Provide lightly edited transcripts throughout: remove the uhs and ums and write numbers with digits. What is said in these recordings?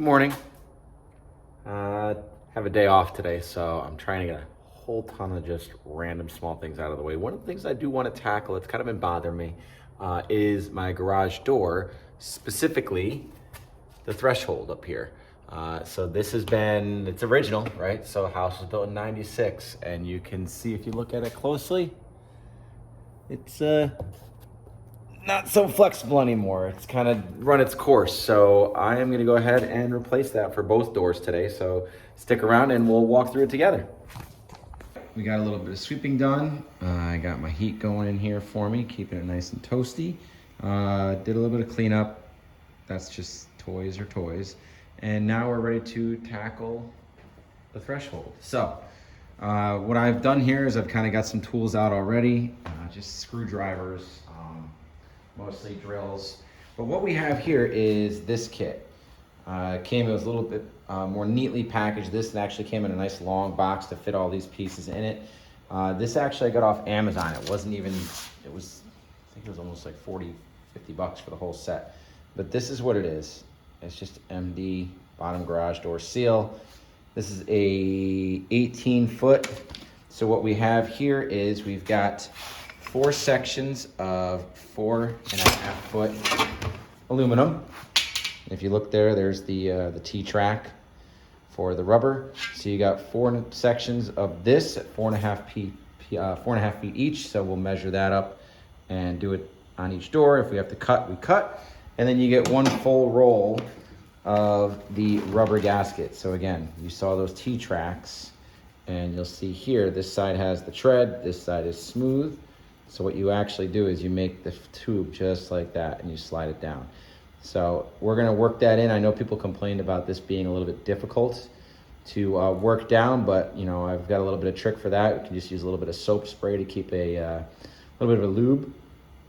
Good morning. Have a day off today, so I'm trying to get a whole ton of just random small things out of the way. One of the things I do want to tackle, it's kind of been bothering me, is my garage door, specifically the threshold up here. So this has been, it's original, right? So the house was built in 96, and you can see if you look at it closely, it's not so flexible anymore. It's kind of run its course. So I am gonna go ahead and replace that for both doors today. So stick around and we'll walk through it together. We got a little bit of sweeping done. I got my heat going in here for me, keeping it nice and toasty. Did a little bit of cleanup. That's just toys are toys. And now we're ready to tackle the threshold. So what I've done here is I've kind of got some tools out already, just screwdrivers, mostly drills. But what we have here is this kit. It was a little bit more neatly packaged. This actually came in a nice long box to fit all these pieces in it. This actually I got off Amazon. It wasn't even, I think it was almost like 40, 50 bucks for the whole set. But this is what it is. It's just MD bottom garage door seal. This is a 18 foot. So what we have here is we've got 4 sections of 4.5 foot aluminum. If you look there, there's the T-track for the rubber. So you got 4 sections of this at 4.5 feet each. So we'll measure that up and do it on each door. If we have to cut, we cut. And then you get 1 full roll of the rubber gasket. So again, you saw those T-tracks, and you'll see here, this side has the tread, this side is smooth. So what you actually do is you make the tube just like that and you slide it down. So we're gonna work that in. I know people complained about this being a little bit difficult to work down, but you know, I've got a little bit of trick for that. We can just use a little bit of soap spray to keep a little bit of a lube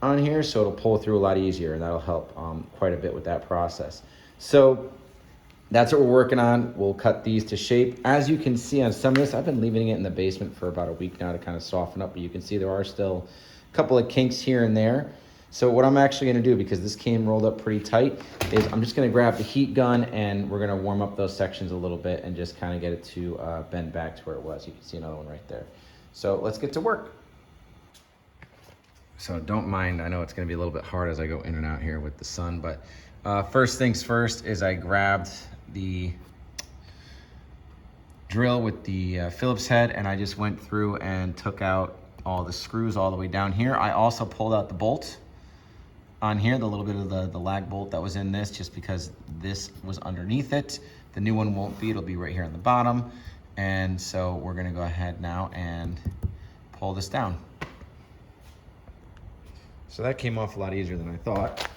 on here, so it'll pull through a lot easier, and that'll help quite a bit with that process. So that's what we're working on. We'll cut these to shape. As you can see on some of this, I've been leaving it in the basement for about a week now to kind of soften up, but you can see there are still a couple of kinks here and there. So what I'm actually gonna do, because this came rolled up pretty tight, is I'm just gonna grab the heat gun and we're gonna warm up those sections a little bit and just kind of get it to bend back to where it was. You can see another one right there. So let's get to work. So don't mind, I know it's gonna be a little bit hard as I go in and out here with the sun, but first things first is I grabbed the drill with the Phillips head, and I just went through and took out all the screws all the way down here. I also pulled out the bolt on here, the little bit of the lag bolt that was in this, just because this was underneath it. The new one won't be, it'll be right here on the bottom. And so we're gonna go ahead now and pull this down. So that came off a lot easier than I thought.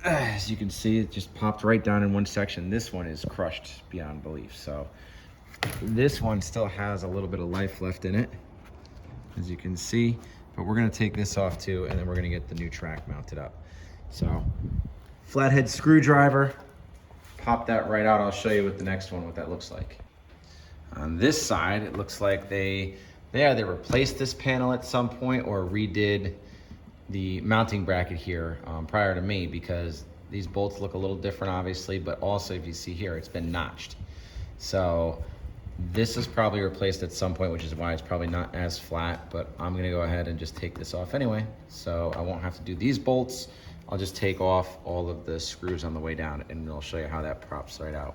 As you can see, it just popped right down in one section. This one is crushed beyond belief. So this one still has a little bit of life left in it, as you can see, but we're gonna take this off too, and then we're gonna get the new track mounted up. So flathead screwdriver, pop that right out. I'll show you with the next one what that looks like. On this side, it looks like they either replaced this panel at some point or redid the mounting bracket here prior to me, because these bolts look a little different obviously, but also if you see here, it's been notched. So this is probably replaced at some point, which is why it's probably not as flat, but I'm gonna go ahead and just take this off anyway. So I won't have to do these bolts. I'll just take off all of the screws on the way down, and I'll show you how that props right out.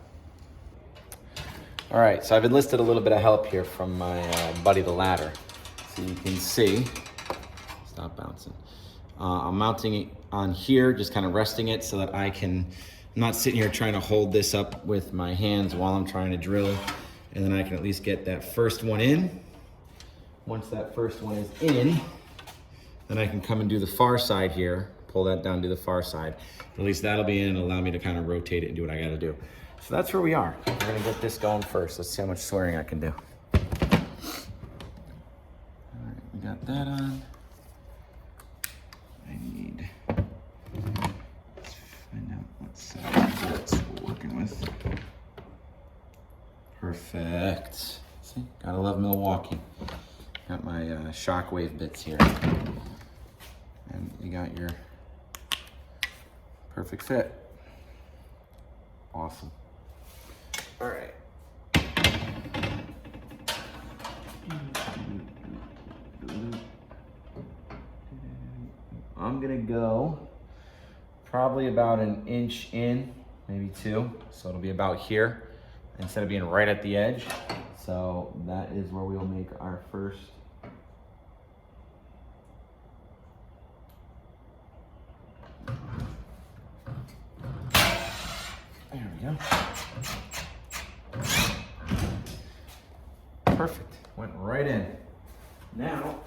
All right, so I've enlisted a little bit of help here from my buddy, the ladder. So you can see, stop bouncing. I'm mounting it on here, just kind of resting it so that I'm not sitting here trying to hold this up with my hands while I'm trying to drill. And then I can at least get that first one in. Once that first one is in, then I can come and do the far side here, pull that down, do the far side. At least that'll be in and allow me to kind of rotate it and do what I gotta do. So that's where we are. We're gonna get this going first. Let's see how much swearing I can do. All right, we got that on. I need, let's find out what side bolts we're working with. Perfect. See, gotta love Milwaukee. Got my Shockwave bits here. And you got your perfect fit. Awesome. All right. I'm gonna go probably about an inch in, maybe 2. So it'll be about here instead of being right at the edge. So that is where we'll make our first. There we go. Perfect, went right in. Now,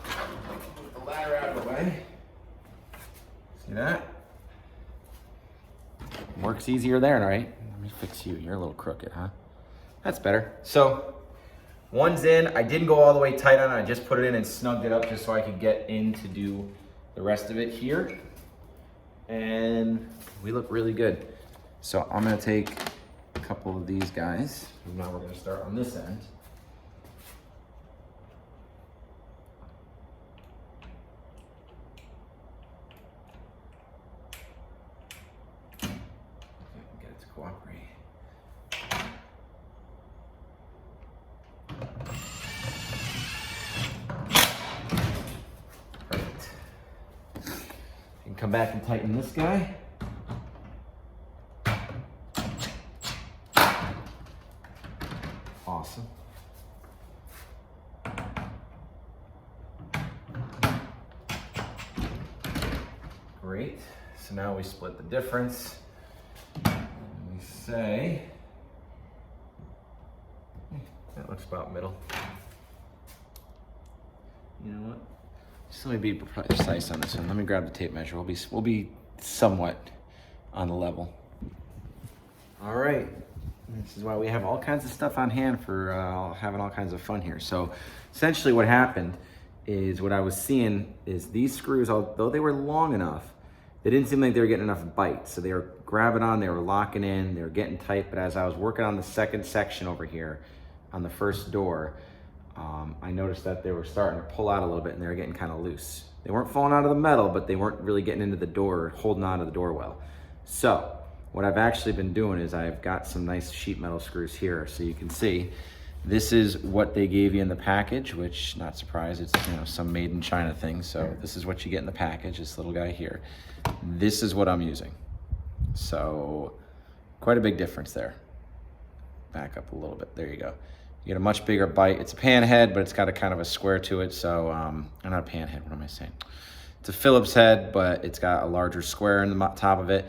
put the ladder out of the way. See that? Works easier there, right? Let me fix you, you're a little crooked, huh? That's better. So, one's in, I didn't go all the way tight on it, I just put it in and snugged it up just so I could get in to do the rest of it here. And we look really good. So I'm gonna take a couple of these guys. And now we're gonna start on this end. Get it to cooperate. Perfect. You can come back and tighten this guy. Awesome. Great. So now we split the difference. And we say, that looks about middle. You know what? Just let me be precise on this one. Let me grab the tape measure. We'll be somewhat on the level. All right. This is why we have all kinds of stuff on hand for having all kinds of fun here. So essentially what happened is what I was seeing is these screws, although they were long enough, they didn't seem like they were getting enough bite. So they were grabbing on, they were locking in, they were getting tight. But as I was working on the second section over here on the first door, I noticed that they were starting to pull out a little bit and they were getting kind of loose. They weren't falling out of the metal, but they weren't really getting into the door, holding on to the door well. So what I've actually been doing is I've got some nice sheet metal screws here. So you can see, this is what they gave you in the package, which, not surprised, it's, you know, some made in China thing. So this is what you get in the package, this little guy here. This is what I'm using. So quite a big difference there. Back up a little bit, there you go. You get a much bigger bite. It's a pan head, but it's got a kind of a square to it. So, not a pan head, what am I saying? It's a Phillips head, but it's got a larger square in the top of it.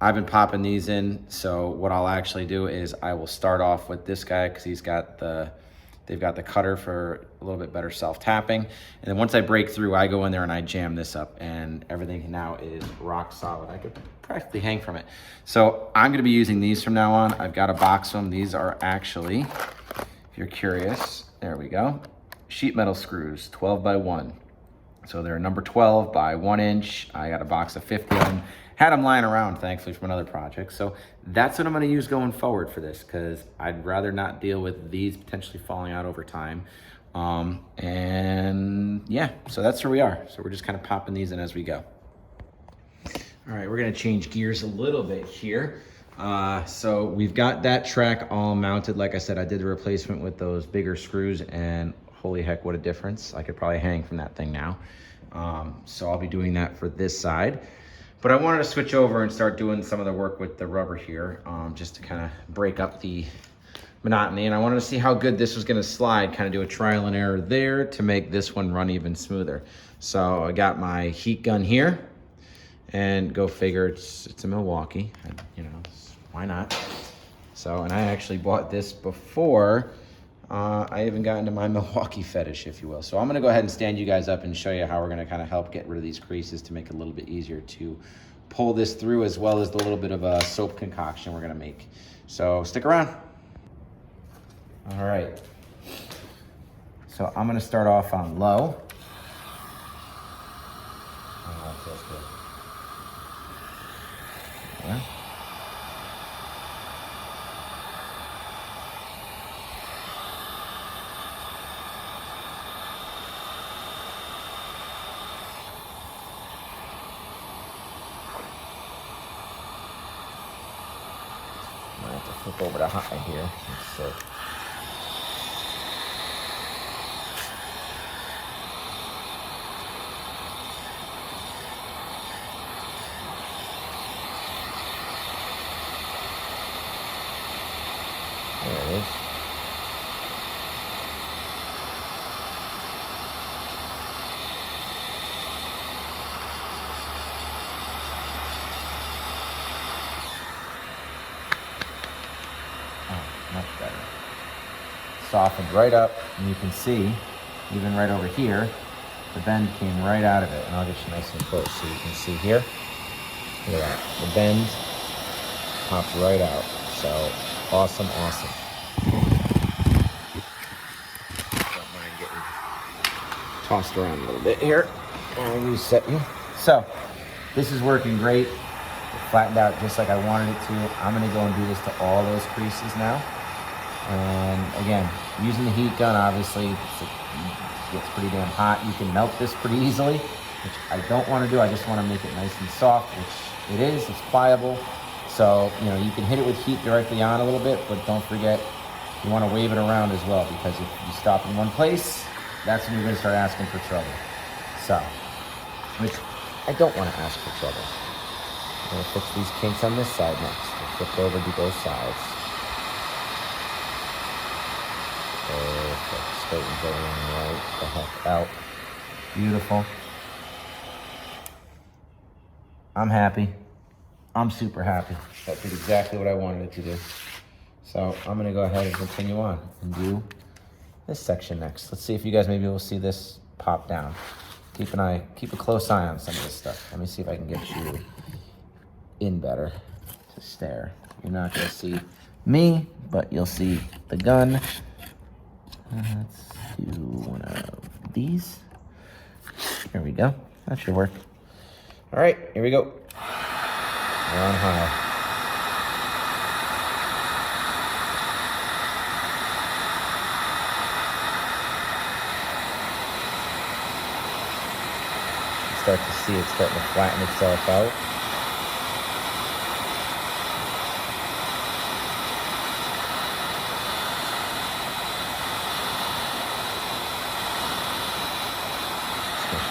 I've been popping these in, so what I'll actually do is I will start off with this guy because they've got the cutter for a little bit better self-tapping. And then once I break through, I go in there and I jam this up and everything now is rock solid. I could practically hang from it. So I'm gonna be using these from now on. I've got a box of them. These are actually, if you're curious, there we go. Sheet metal screws, 12 by 1. So they're number 12 by 1 inch. I got a box of 50 of them. Had them lying around, thankfully, from another project. So that's what I'm gonna use going forward for this, because I'd rather not deal with these potentially falling out over time. And yeah, so that's where we are. So we're just kind of popping these in as we go. All right, we're gonna change gears a little bit here. So we've got that track all mounted. Like I said, I did the replacement with those bigger screws and holy heck, what a difference. I could probably hang from that thing now. So I'll be doing that for this side. But I wanted to switch over and start doing some of the work with the rubber here, just to kind of break up the monotony. And I wanted to see how good this was gonna slide, kind of do a trial and error there to make this one run even smoother. So I got my heat gun here, and go figure, it's a Milwaukee, you know, why not? So, and I actually bought this before I even got into my Milwaukee fetish, if you will. So I'm gonna go ahead and stand you guys up and show you how we're gonna kind of help get rid of these creases to make it a little bit easier to pull this through, as well as the little bit of a soap concoction we're gonna make. So stick around. All right. So I'm gonna start off on low. Oh, that feels good. Yeah. I have to flip over to high here. Let's see. There it is. Much better. Softened right up, and you can see, even right over here, the bend came right out of it. And I'll get you nice and close so you can see here. Look at that. The bend pops right out. So awesome, awesome. Don't mind getting tossed around a little bit here. I'll reset you. So this is working great. It flattened out just like I wanted it to. I'm gonna go and do this to all those creases now. And again, using the heat gun, obviously, it gets pretty damn hot. You can melt this pretty easily, which I don't want to do. I just want to make it nice and soft, which it is. It's pliable. So, you know, you can hit it with heat directly on a little bit, but don't forget, you want to wave it around as well, because if you stop in one place, that's when you're going to start asking for trouble. So, which I don't want to ask for trouble. I'm going to fix these kinks on this side next. We'll flip over to both sides. Perfect. Straightens everything right the heck out. Beautiful. I'm happy. I'm super happy. That did exactly what I wanted it to do. So I'm gonna go ahead and continue on and do this section next. Let's see if you guys maybe will see this pop down. Keep a close eye on some of this stuff. Let me see if I can get you in better to stare. You're not gonna see me, but you'll see the gun. Let's do one of these. Here we go. That should work. All right, here we go. We're on high. You start to see it starting to flatten itself out.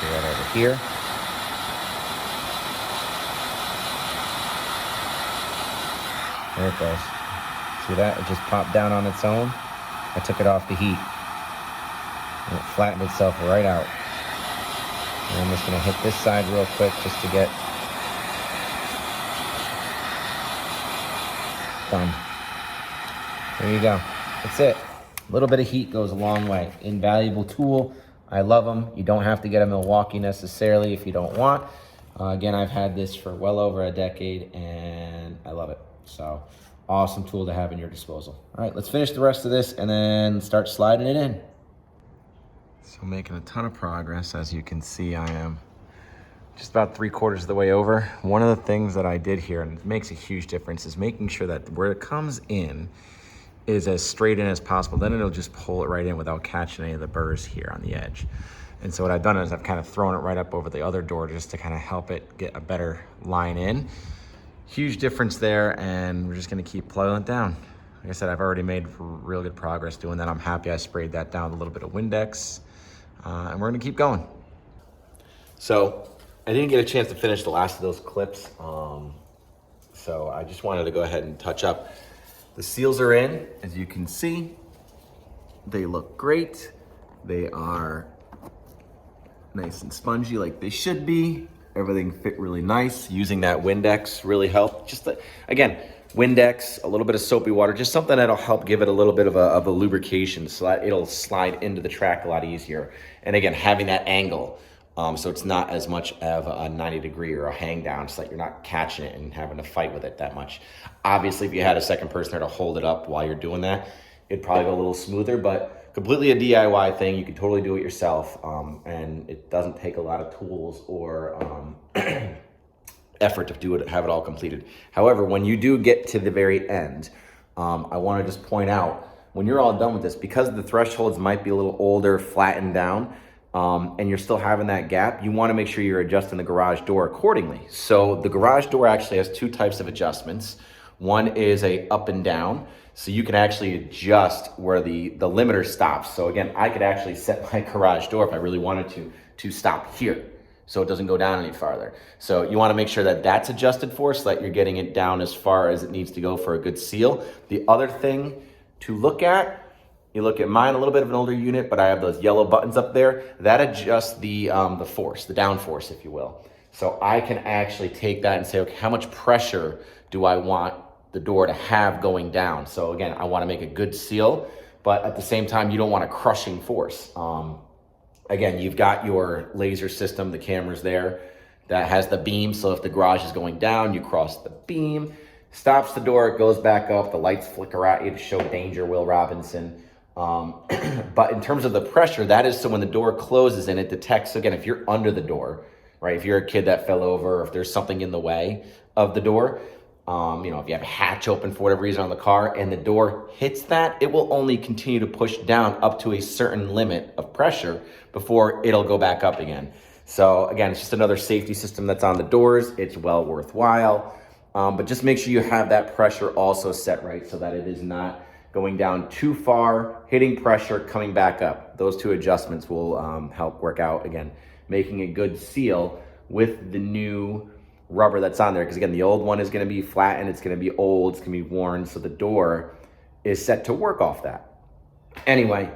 Right over here. There it goes. See that? It just popped down on its own. I took it off the heat. And it flattened itself right out. And I'm just going to hit this side real quick just to get done. There you go. That's it. A little bit of heat goes a long way. Invaluable tool. I love them. You don't have to get a Milwaukee necessarily if you don't want. Again, I've had this for well over a decade and I love it. So awesome tool to have in your disposal. All right, let's finish the rest of this and then start sliding it in. So making a ton of progress. As you can see, I am just about 3/4 of the way over. One of the things that I did here, and it makes a huge difference, is making sure that where it comes in is as straight in as possible. Then it'll just pull it right in without catching any of the burrs here on the edge. And so what I've done is I've kind of thrown it right up over the other door just to kind of help it get a better line in. Huge difference there, and we're just gonna keep plugging it down. Like I said, I've already made real good progress doing that. I'm happy I sprayed that down with a little bit of Windex, and we're gonna keep going. So I didn't get a chance to finish the last of those clips, so I just wanted to go ahead and touch up. The seals are in, as you can see. They look great. They are nice and spongy like they should be. Everything fit really nice. Using that Windex really helped. Just again, Windex, a little bit of soapy water, just something that'll help give it a little bit of a lubrication so that it'll slide into the track a lot easier. And again, having that angle, so it's not as much of a 90-degree or a hang down, so that you're not catching it and having to fight with it that much. Obviously, if you had a second person there to hold it up while you're doing that, it'd probably go a little smoother, but completely a DIY thing. You can totally do it yourself, and it doesn't take a lot of tools or effort to do it, have it all completed. However, when you do get to the very end, I want to just point out, when you're all done with this, because the thresholds might be a little older, flattened down, and you're still having that gap, you want to make sure you're adjusting the garage door accordingly. So the garage door actually has two types of adjustments. One is a up and down, so you can actually adjust where the limiter stops. So again, I could actually set my garage door if I really wanted to stop here, so it doesn't go down any farther. So you want to make sure that that's adjusted for, so that you're getting it down as far as it needs to go for a good seal. The other thing to look at, you look at mine, a little bit of an older unit, but I have those yellow buttons up there. That adjusts the force, the down force, if you will. So I can actually take that and say, okay, how much pressure do I want the door to have going down? So again, I want to make a good seal, but at the same time, you don't want a crushing force. Again, you've got your laser system, the camera's there, that has the beam. So if the garage is going down, you cross the beam, stops the door, it goes back up, the lights flicker at you to show danger, Will Robinson. But in terms of the pressure, that is so when the door closes and it detects, again, if you're under the door, right? If you're a kid that fell over, if there's something in the way of the door, you know, if you have a hatch open for whatever reason on the car and the door hits that, it will only continue to push down up to a certain limit of pressure before it'll go back up again. So again, it's just another safety system that's on the doors. It's well worthwhile. But just make sure you have that pressure also set right so that it is not going down too far, hitting pressure, coming back up. Those two adjustments will help work out, again, making a good seal with the new rubber that's on there. Because again, the old one is gonna be flat and it's gonna be old, it's gonna be worn, so the door is set to work off that. Anyway,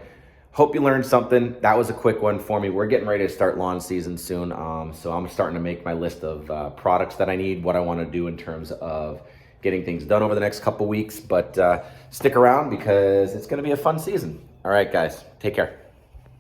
hope you learned something. That was a quick one for me. We're getting ready to start lawn season soon, so I'm starting to make my list of products that I need, what I wanna do in terms of getting things done over the next couple weeks, but stick around because it's gonna be a fun season. All right, guys, take care.